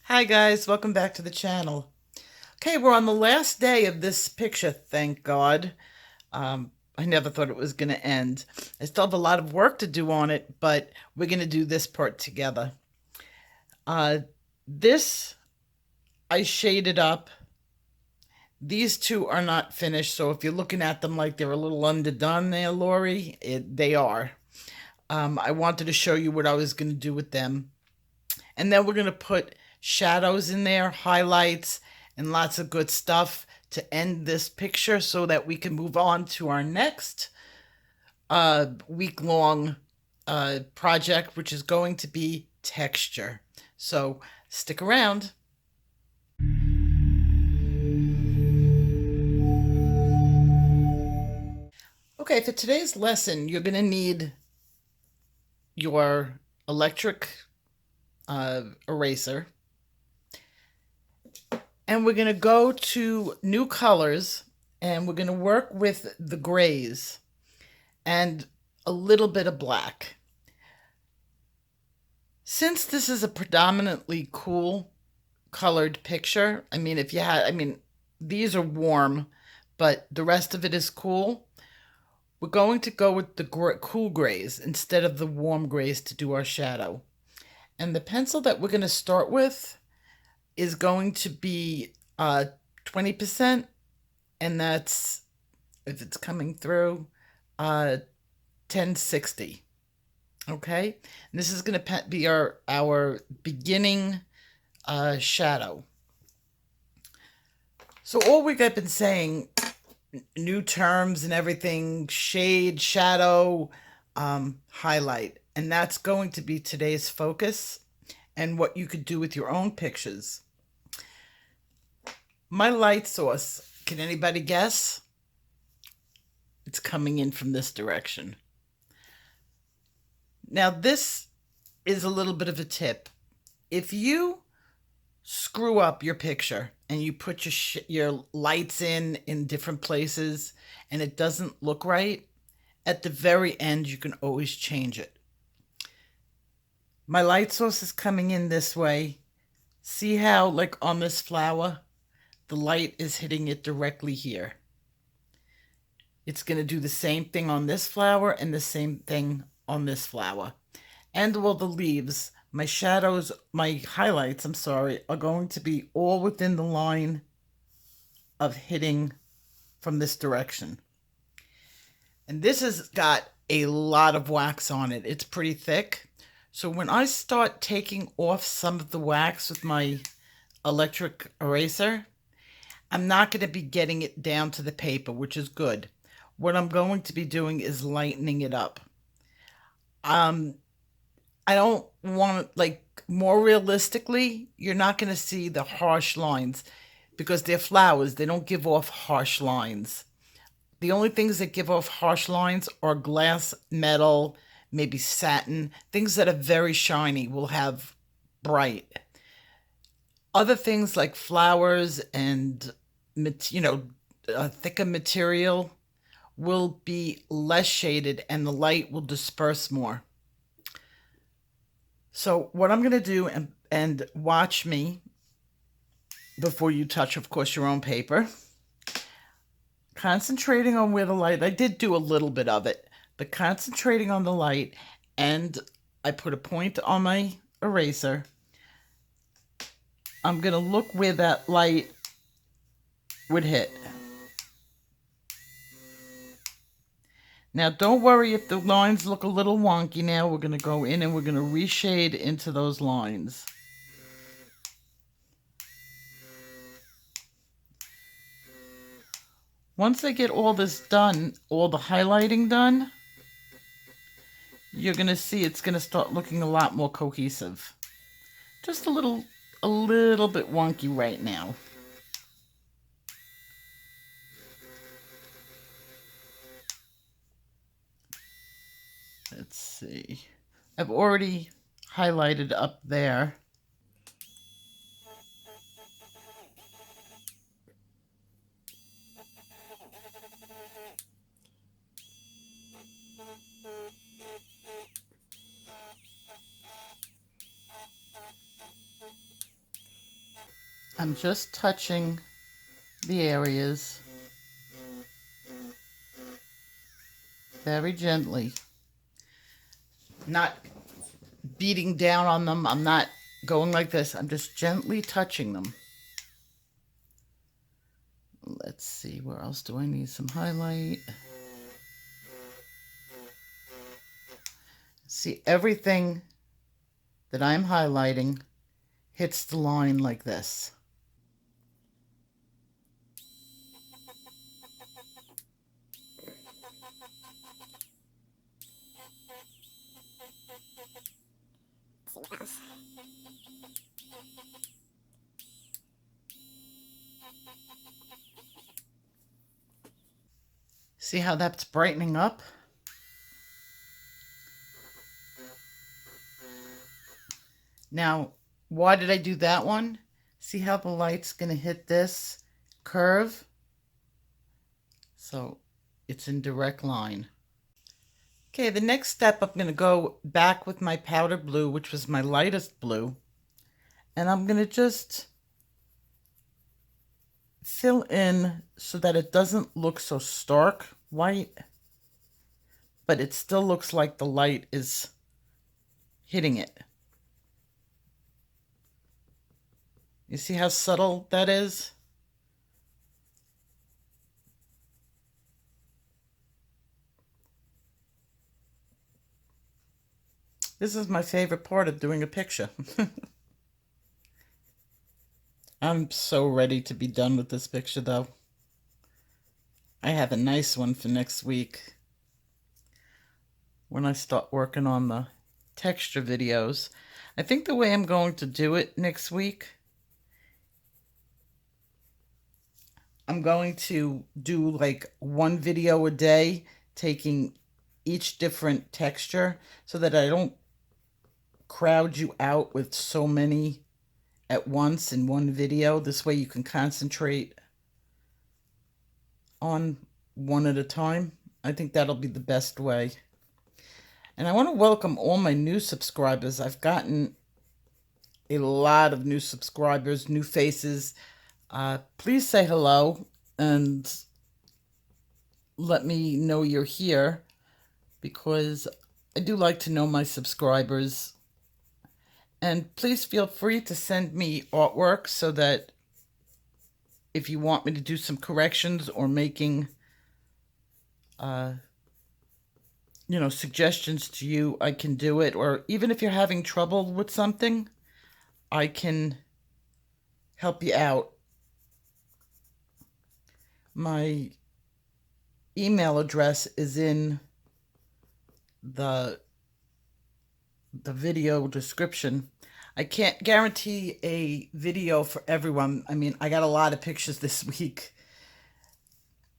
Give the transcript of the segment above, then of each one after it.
Hi guys, welcome back to the channel. Okay, we're on the last day of this picture, thank God. I never thought it was going to end. I still have a lot of work to do on it, but we're going to do this part together. This I shaded up. These two are not finished, so if you're looking at them like they're a little underdone there, Lori, they are. I wanted to show you what I was going to do with them. And then we're going to put shadows in there, highlights, and lots of good stuff to end this picture so that we can move on to our next week-long project, which is going to be texture. So stick around. Okay, for today's lesson, you're going to need your electric eraser. And we're going to go to new colors and we're going to work with the grays and a little bit of black. Since this is a predominantly cool colored picture, these are warm, but the rest of it is cool. We're going to go with the cool grays instead of the warm grays to do our shadow. And the pencil that we're going to start with is going to be 20%, and that's, if it's coming through, 1060. Okay, and this is going to be our beginning shadow. So all we've been saying, new terms and everything, shade, shadow, highlight, and that's going to be today's focus and what you could do with your own pictures. My light source, can anybody guess? It's coming in from this direction. Now this is a little bit of a tip. If you screw up your picture and you put your lights in different places and it doesn't look right, at the very end you can always change it. My light source is coming in this way. See how, like on this flower, the light is hitting it directly here. It's going to do the same thing on this flower and the same thing on this flower. And all the leaves, my shadows, my highlights, are going to be all within the line of hitting from this direction. And this has got a lot of wax on it. It's pretty thick. So when I start taking off some of the wax with my electric eraser, I'm not going to be getting it down to the paper, which is good. What I'm going to be doing is lightening it up. I don't want, more realistically, you're not going to see the harsh lines because they're flowers. They don't give off harsh lines. The only things that give off harsh lines are glass, metal, maybe satin. Things that are very shiny will have bright. Other things like flowers and, thicker material will be less shaded and the light will disperse more. So what I'm going to do, and watch me before you touch, of course, your own paper, concentrating on where the light, I did do a little bit of it, but concentrating on the light, and I put a point on my eraser. I'm going to look where that light would hit. Now, don't worry if the lines look a little wonky now. We're going to go in and we're going to reshade into those lines. Once I get all this done, all the highlighting done, you're going to see it's going to start looking a lot more cohesive. Just a little bit wonky right now. Let's see. I've already highlighted up there. I'm just touching the areas very gently, not beating down on them. I'm not going like this. I'm just gently touching them. Let's see, where else do I need some highlight? See, everything that I'm highlighting hits the line like this. See how that's brightening up? Now, why did I do that one? See how the light's going to hit this curve? So it's in direct line. Okay, the next step, I'm going to go back with my powder blue, which was my lightest blue. And I'm going to just fill in so that it doesn't look so stark white, but it still looks like the light is hitting it. You see how subtle that is? This is my favorite part of doing a picture. I'm so ready to be done with this picture, though. I have a nice one for next week when I start working on the texture videos. I think the way I'm going to do it next week, I'm going to do like one video a day, taking each different texture so that I don't crowd you out with so many at once in one video. This way you can concentrate on one at a time. I think that'll be the best way. And I want to welcome all my new subscribers. I've gotten a lot of new subscribers, new faces. Please say hello and let me know you're here, because I do like to know my subscribers. And please feel free to send me artwork so that if you want me to do some corrections or making, suggestions to you, I can do it. Or even if you're having trouble with something, I can help you out. My email address is in the video description. I can't guarantee a video for everyone. I mean, I got a lot of pictures this week.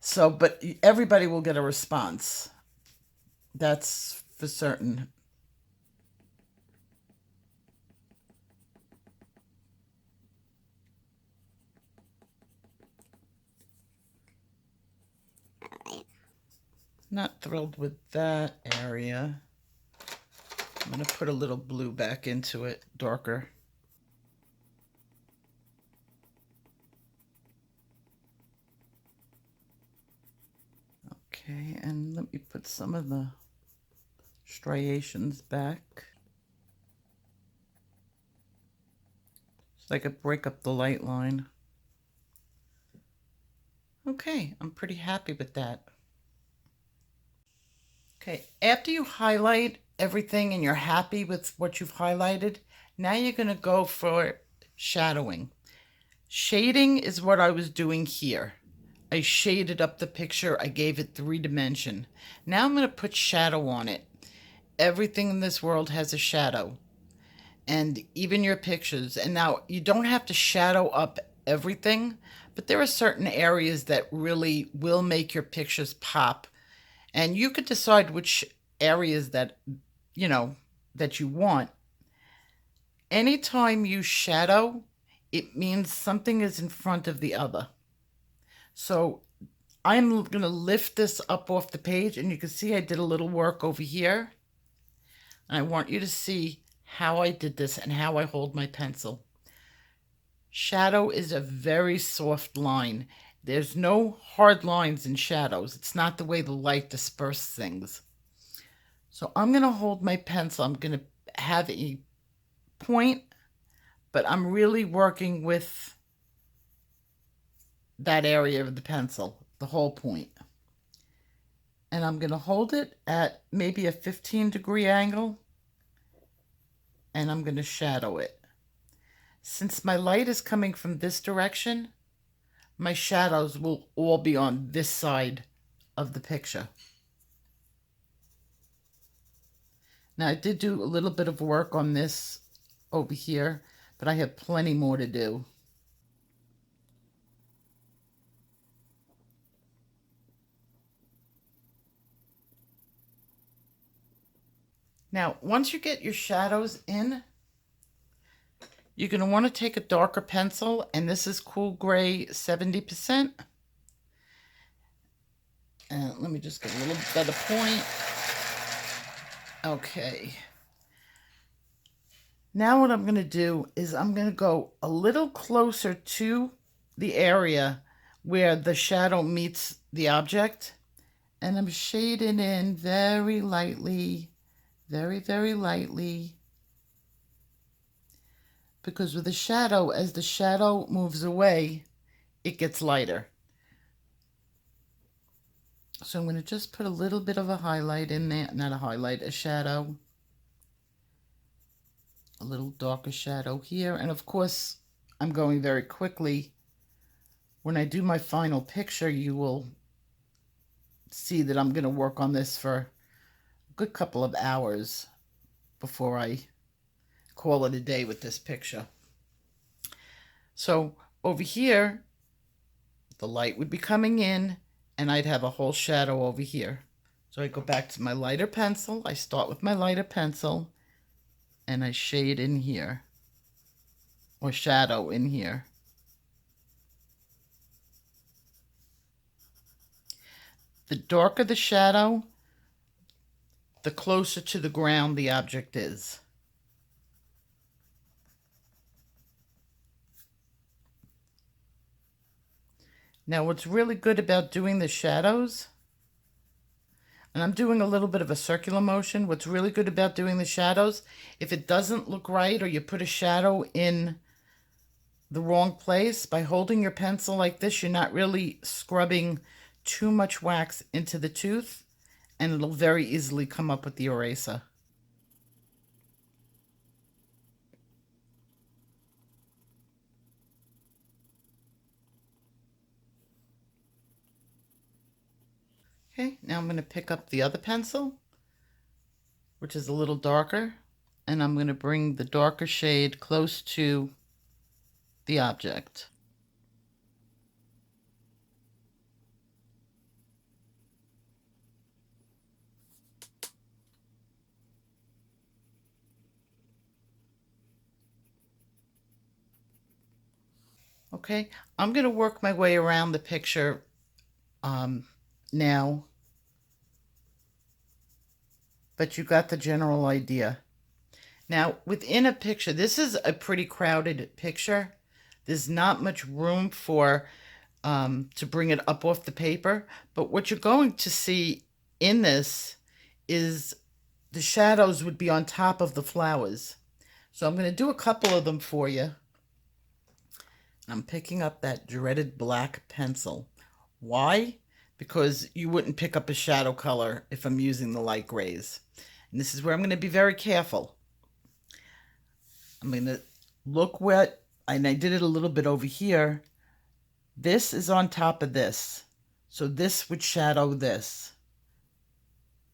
So, but everybody will get a response. That's for certain. Not thrilled with that area. I'm going to put a little blue back into it, darker. Okay, and let me put some of the striations back so I could break up the light line. Okay, I'm pretty happy with that. Okay, after you highlight everything and you're happy with what you've highlighted, now you're going to go for shadowing. Shading is what I was doing here. I shaded up the picture. I gave it 3-dimension. Now I'm going to put shadow on it. Everything in this world has a shadow, and even your pictures. And now you don't have to shadow up everything, but there are certain areas that really will make your pictures pop. And you could decide which areas that, that you want. Anytime you shadow, it means something is in front of the other. So I'm going to lift this up off the page, and you can see I did a little work over here. And I want you to see how I did this and how I hold my pencil. Shadow is a very soft line. There's no hard lines in shadows. It's not the way the light disperses things. So I'm going to hold my pencil. I'm going to have a point, but I'm really working with that area of the pencil, the whole point. And I'm going to hold it at maybe a 15-degree angle, and I'm going to shadow it. Since my light is coming from this direction, my shadows will all be on this side of the picture. Now, I did do a little bit of work on this over here, but I have plenty more to do. Now, once you get your shadows in, you're going to want to take a darker pencil, and this is Cool Gray 70%. And let me just get a little better point. Okay. Now what I'm going to do is I'm going to go a little closer to the area where the shadow meets the object. And I'm shading in very lightly, very, very lightly. Because with the shadow, as the shadow moves away, it gets lighter. So I'm going to just put a little bit of a highlight in there. Not a highlight, a shadow. A little darker shadow here. And of course, I'm going very quickly. When I do my final picture, you will see that I'm going to work on this for a good couple of hours before I call it a day with this picture. So over here, the light would be coming in, and I'd have a whole shadow over here. So I go back to my lighter pencil. I start with my lighter pencil, and I shade in here, or shadow in here. The darker the shadow, the closer to the ground the object is. Now, what's really good about doing the shadows, and I'm doing a little bit of a circular motion. What's really good about doing the shadows, if it doesn't look right or you put a shadow in the wrong place, by holding your pencil like this, you're not really scrubbing too much wax into the tooth, and it'll very easily come up with the eraser. Okay, now I'm going to pick up the other pencil, which is a little darker, and I'm going to bring the darker shade close to the object. Okay, I'm going to work my way around the picture now, but you got the general idea. Now, within a picture, this is a pretty crowded picture. There's not much room for to bring it up off the paper, but what you're going to see in this is the shadows would be on top of the flowers. So I'm going to do a couple of them for you. I'm picking up that dreaded black pencil. Why? Because you wouldn't pick up a shadow color if I'm using the light grays. And this is where I'm going to be very careful. I'm going to look where, and I did it a little bit over here. This is on top of this. So this would shadow this.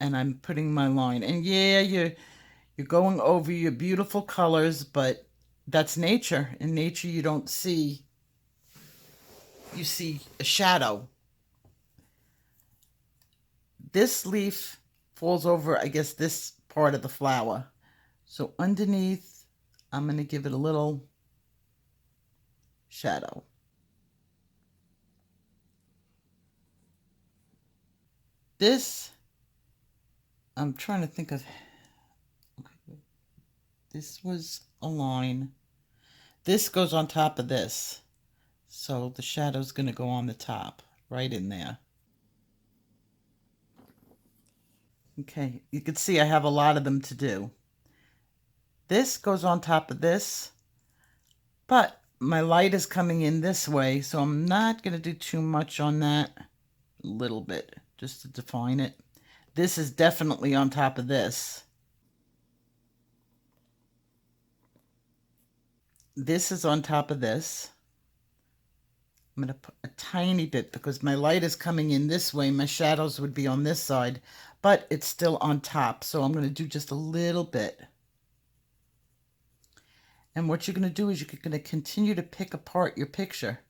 And I'm putting my line. And yeah, you're going over your beautiful colors, but that's nature. In nature, you don't see, you see a shadow. This leaf falls over, I guess, this part of the flower. So underneath, I'm going to give it a little shadow. This, I'm trying to think of, okay, this was a line. This goes on top of this. So the shadow's going to go on the top, right in there. Okay, you can see I have a lot of them to do. This goes on top of this, but my light is coming in this way, so I'm not going to do too much on that. A little bit, just to define it. This is definitely on top of this. This is on top of this. I'm going to put a tiny bit because my light is coming in this way. My shadows would be on this side, but it's still on top. So I'm going to do just a little bit. And what you're going to do is you're going to continue to pick apart your picture.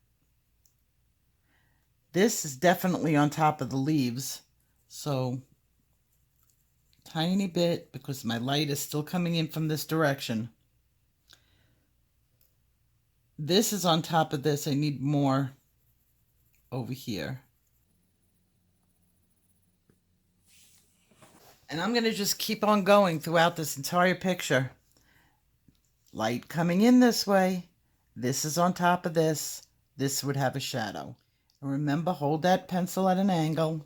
This is definitely on top of the leaves. So tiny bit because my light is still coming in from this direction. This is on top of this. I need more over here. And I'm going to just keep on going throughout this entire picture. Light coming in this way. This is on top of this. This would have a shadow. And remember, hold that pencil at an angle.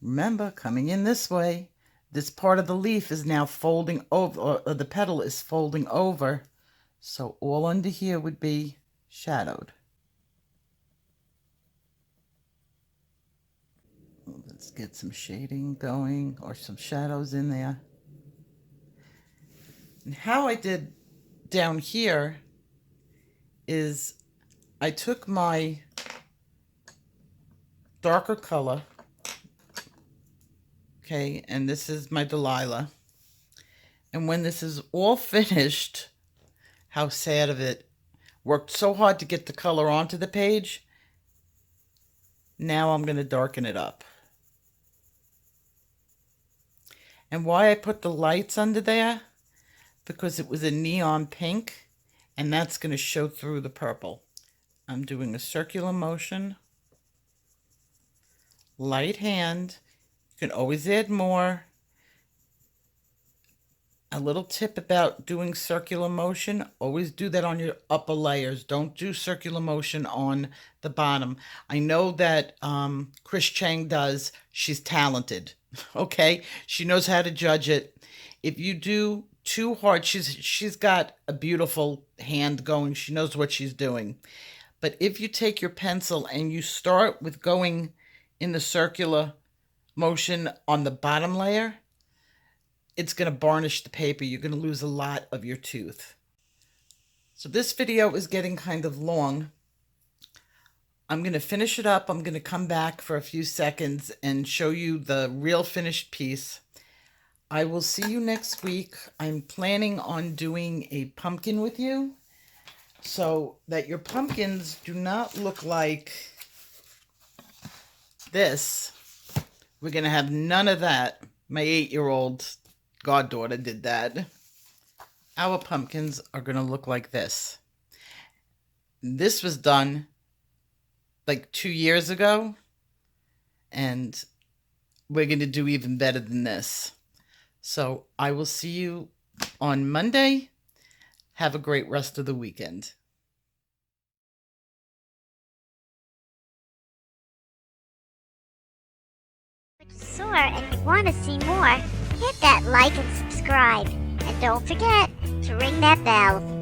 Remember, coming in this way. This part of the leaf is now folding over, or the petal is folding over. So all under here would be shadowed. Let's get some shading going, or some shadows in there. And how I did down here is I took my darker color. Okay, and this is my Delilah. And when this is all finished, how sad of it. Worked so hard to get the color onto the page. Now I'm going to darken it up. And why I put the lights under there? Because it was a neon pink, and that's going to show through the purple. I'm doing a circular motion. Light hand. You can always add more. A little tip about doing circular motion, always do that on your upper layers. Don't do circular motion on the bottom. I know that Chris Chang does. She's talented, okay? She knows how to judge it. If you do too hard, she's got a beautiful hand going. She knows what she's doing. But if you take your pencil and you start with going in the circular motion on the bottom layer, it's going to varnish the paper. You're going to lose a lot of your tooth. So this video is getting kind of long. I'm going to finish it up. I'm going to come back for a few seconds and show you the real finished piece. I will see you next week. I'm planning on doing a pumpkin with you so that your pumpkins do not look like this. We're going to have none of that. My 8-year-old goddaughter did that. Our pumpkins are going to look like this. This was done like 2 years ago, and we're going to do even better than this. So I will see you on Monday. Have a great rest of the weekend. Sore and you want to see more, hit that like and subscribe. And don't forget to ring that bell.